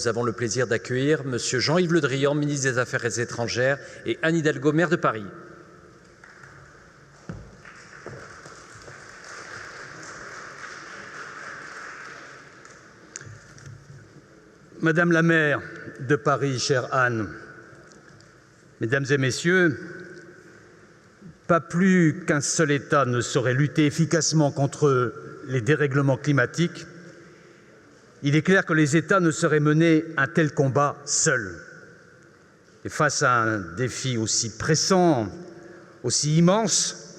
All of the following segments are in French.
Nous avons le plaisir d'accueillir M. Jean-Yves Le Drian, ministre des Affaires étrangères, et Anne Hidalgo, maire de Paris. Madame la maire de Paris, chère Anne, Mesdames et Messieurs, pas plus qu'un seul État ne saurait lutter efficacement contre les dérèglements climatiques. Il est clair que les États ne sauraient mener un tel combat seuls. Et face à un défi aussi pressant, aussi immense,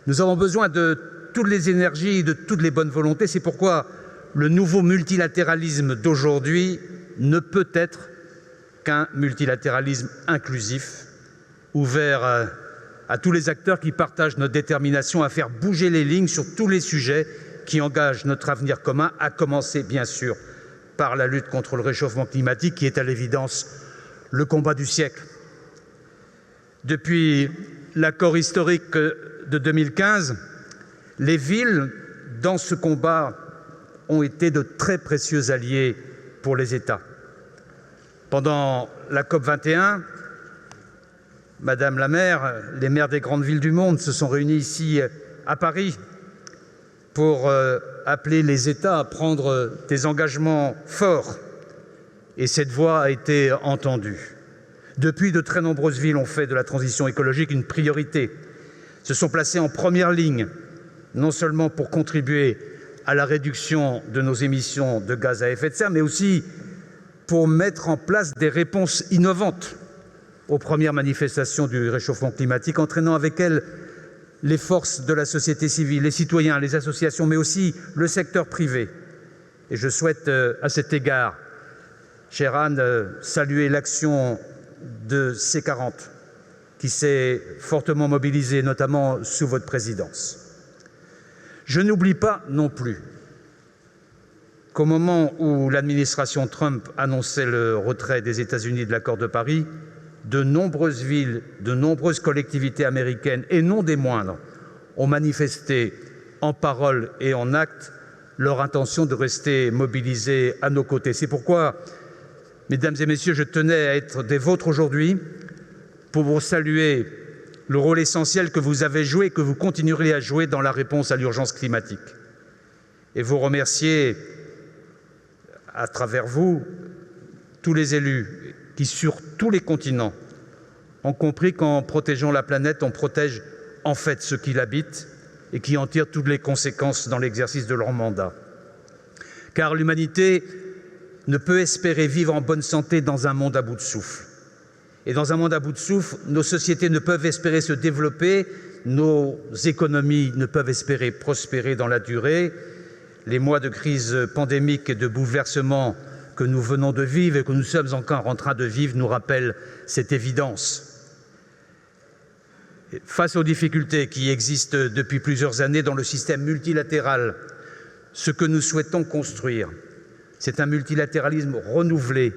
nous avons besoin de toutes les énergies et de toutes les bonnes volontés. C'est pourquoi le nouveau multilatéralisme d'aujourd'hui ne peut être qu'un multilatéralisme inclusif, ouvert à tous les acteurs qui partagent notre détermination à faire bouger les lignes sur tous les sujets qui engagent notre avenir commun, à commencer bien sûr par la lutte contre le réchauffement climatique, qui est à l'évidence le combat du siècle. Depuis l'accord historique de 2015, les villes, dans ce combat, ont été de très précieux alliés pour les États. Pendant la COP21, Madame la maire, les maires des grandes villes du monde se sont réunis ici à Paris pour appeler les États à prendre des engagements forts. Et cette voix a été entendue. Depuis, de très nombreuses villes ont fait de la transition écologique une priorité, se sont placées en première ligne, non seulement pour contribuer à la réduction de nos émissions de gaz à effet de serre, mais aussi pour mettre en place des réponses innovantes aux premières manifestations du réchauffement climatique, entraînant avec elles les forces de la société civile, les citoyens, les associations, mais aussi le secteur privé. Et je souhaite à cet égard, chère Anne, saluer l'action de C40, qui s'est fortement mobilisée, notamment sous votre présidence. Je n'oublie pas non plus qu'au moment où l'administration Trump annonçait le retrait des États-Unis de l'accord de Paris, de nombreuses villes, de nombreuses collectivités américaines, et non des moindres, ont manifesté en parole et en acte leur intention de rester mobilisées à nos côtés. C'est pourquoi, Mesdames et Messieurs, je tenais à être des vôtres aujourd'hui pour vous saluer le rôle essentiel que vous avez joué et que vous continuerez à jouer dans la réponse à l'urgence climatique. Et vous remercier, à travers vous, tous les élus qui, sur tous les continents, ont compris qu'en protégeant la planète, on protège en fait ceux qui l'habitent et qui en tirent toutes les conséquences dans l'exercice de leur mandat. Car l'humanité ne peut espérer vivre en bonne santé dans un monde à bout de souffle. Et dans un monde à bout de souffle, nos sociétés ne peuvent espérer se développer, nos économies ne peuvent espérer prospérer dans la durée. Les mois de crise pandémique et de bouleversement que nous venons de vivre et que nous sommes encore en train de vivre nous rappellent cette évidence. Face aux difficultés qui existent depuis plusieurs années dans le système multilatéral, ce que nous souhaitons construire, c'est un multilatéralisme renouvelé,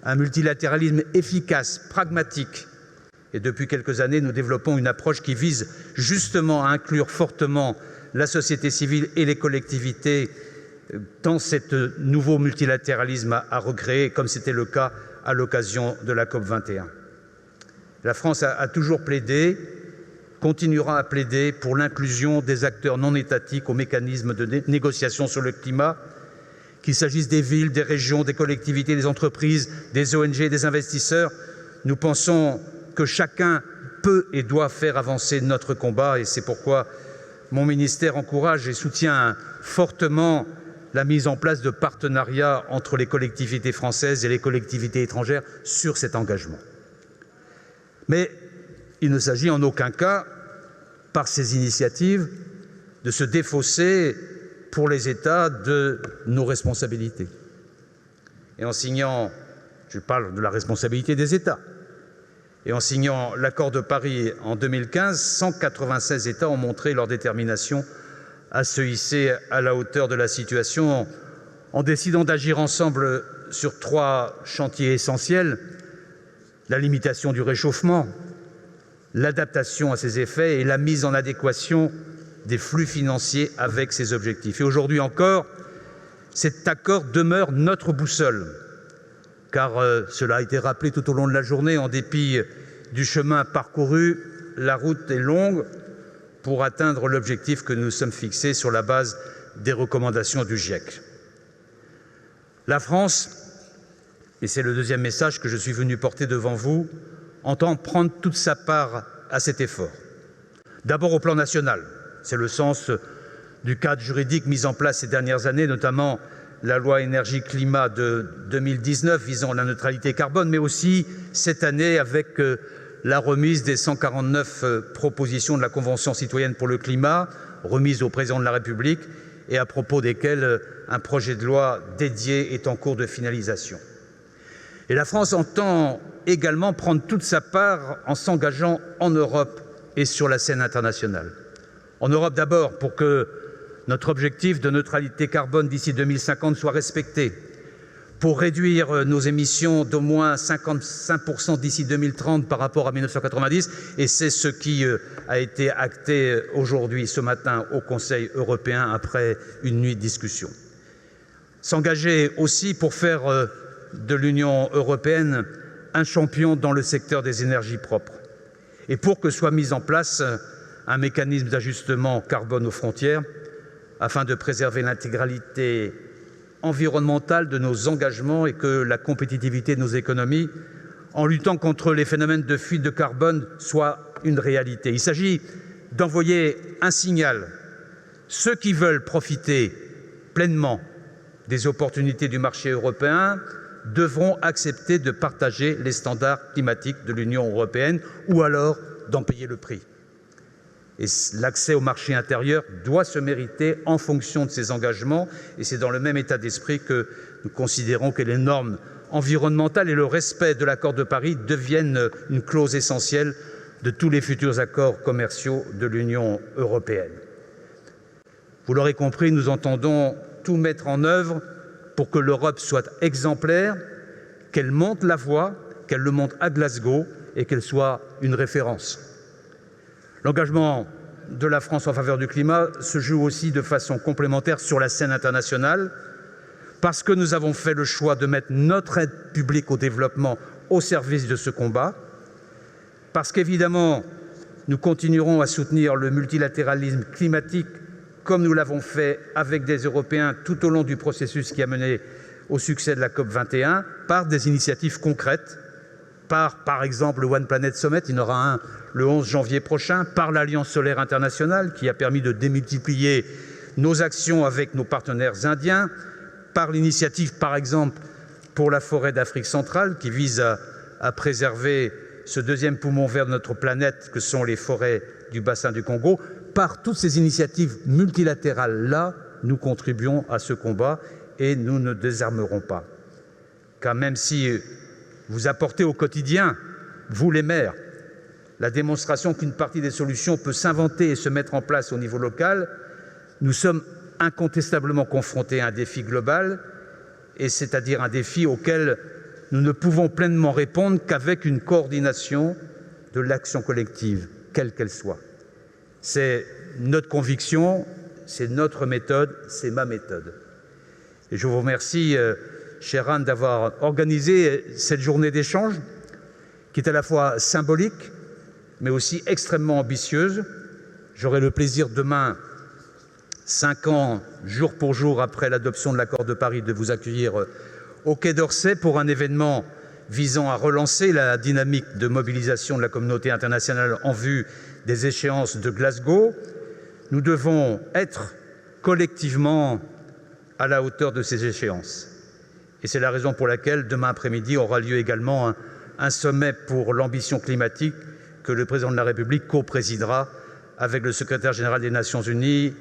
un multilatéralisme efficace, pragmatique. Et depuis quelques années, nous développons une approche qui vise justement à inclure fortement la société civile et les collectivités dans ce nouveau multilatéralisme à recréer, comme c'était le cas à l'occasion de la COP21. La France a toujours plaidé, continuera à plaider pour l'inclusion des acteurs non étatiques aux mécanismes de négociation sur le climat, qu'il s'agisse des villes, des régions, des collectivités, des entreprises, des ONG, des investisseurs. Nous pensons que chacun peut et doit faire avancer notre combat et c'est pourquoi mon ministère encourage et soutient fortement la mise en place de partenariats entre les collectivités françaises et les collectivités étrangères sur cet engagement. Mais il ne s'agit en aucun cas, par ces initiatives, de se défausser pour les États de nos responsabilités. Et en signant, je parle de la responsabilité des États, et en signant l'accord de Paris en 2015, 196 États ont montré leur détermination à se hisser à la hauteur de la situation en décidant d'agir ensemble sur 3 chantiers essentiels: la limitation du réchauffement, l'adaptation à ses effets et la mise en adéquation des flux financiers avec ces objectifs. Et aujourd'hui encore, cet accord demeure notre boussole car cela a été rappelé tout au long de la journée, en dépit du chemin parcouru, la route est longue pour atteindre l'objectif que nous nous sommes fixés sur la base des recommandations du GIEC. La France, et c'est le deuxième message que je suis venu porter devant vous, entend prendre toute sa part à cet effort. D'abord au plan national, c'est le sens du cadre juridique mis en place ces dernières années, notamment la loi énergie-climat de 2019 visant la neutralité carbone, mais aussi cette année avec la remise des 149 propositions de la Convention citoyenne pour le climat, remise au Président de la République et à propos desquelles un projet de loi dédié est en cours de finalisation. Et la France entend également prendre toute sa part en s'engageant en Europe et sur la scène internationale. En Europe d'abord, pour que notre objectif de neutralité carbone d'ici 2050 soit respecté, pour réduire nos émissions d'au moins 55% d'ici 2030 par rapport à 1990, et c'est ce qui a été acté aujourd'hui, ce matin, au Conseil européen après une nuit de discussion. S'engager aussi pour faire de l'Union européenne un champion dans le secteur des énergies propres, et pour que soit mis en place un mécanisme d'ajustement carbone aux frontières, afin de préserver l'intégralité environnementale de nos engagements et que la compétitivité de nos économies, en luttant contre les phénomènes de fuite de carbone, soit une réalité. Il s'agit d'envoyer un signal. Ceux qui veulent profiter pleinement des opportunités du marché européen devront accepter de partager les standards climatiques de l'Union européenne ou alors d'en payer le prix. Et l'accès au marché intérieur doit se mériter en fonction de ces engagements. Et c'est dans le même état d'esprit que nous considérons que les normes environnementales et le respect de l'accord de Paris deviennent une clause essentielle de tous les futurs accords commerciaux de l'Union européenne. Vous l'aurez compris, nous entendons tout mettre en œuvre pour que l'Europe soit exemplaire, qu'elle monte la voie, qu'elle le monte à Glasgow et qu'elle soit une référence. L'engagement de la France en faveur du climat se joue aussi de façon complémentaire sur la scène internationale, parce que nous avons fait le choix de mettre notre aide publique au développement au service de ce combat, parce qu'évidemment, nous continuerons à soutenir le multilatéralisme climatique comme nous l'avons fait avec des Européens tout au long du processus qui a mené au succès de la COP21, par des initiatives concrètes, par exemple le One Planet Summit, il y en aura un le 11 janvier prochain, par l'Alliance solaire internationale qui a permis de démultiplier nos actions avec nos partenaires indiens, par l'initiative par exemple pour la forêt d'Afrique centrale qui vise à préserver ce deuxième poumon vert de notre planète que sont les forêts du bassin du Congo. Par toutes ces initiatives multilatérales-là, nous contribuons à ce combat et nous ne désarmerons pas. Car même si vous apportez au quotidien, vous les maires, la démonstration qu'une partie des solutions peut s'inventer et se mettre en place au niveau local, nous sommes incontestablement confrontés à un défi global, et c'est-à-dire un défi auquel nous ne pouvons pleinement répondre qu'avec une coordination de l'action collective, quelle qu'elle soit. C'est notre conviction, c'est notre méthode, c'est ma méthode. Et je vous remercie, chère Anne, d'avoir organisé cette journée d'échange qui est à la fois symbolique, mais aussi extrêmement ambitieuse. J'aurai le plaisir demain, 5 ans, jour pour jour après l'adoption de l'accord de Paris, de vous accueillir au Quai d'Orsay pour un événement visant à relancer la dynamique de mobilisation de la communauté internationale en vue des échéances de Glasgow. Nous devons être collectivement à la hauteur de ces échéances. Et c'est la raison pour laquelle demain après-midi aura lieu également un sommet pour l'ambition climatique que le Président de la République co-présidera avec le secrétaire général des Nations Unies,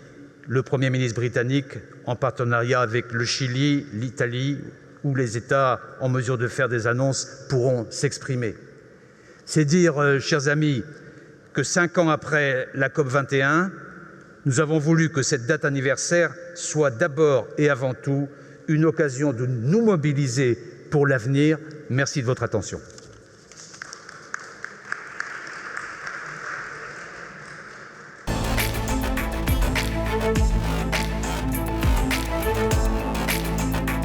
le Premier ministre britannique, en partenariat avec le Chili, l'Italie, où les États en mesure de faire des annonces pourront s'exprimer. C'est dire, chers amis, que 5 ans après la COP21, nous avons voulu que cette date anniversaire soit d'abord et avant tout une occasion de nous mobiliser pour l'avenir. Merci de votre attention.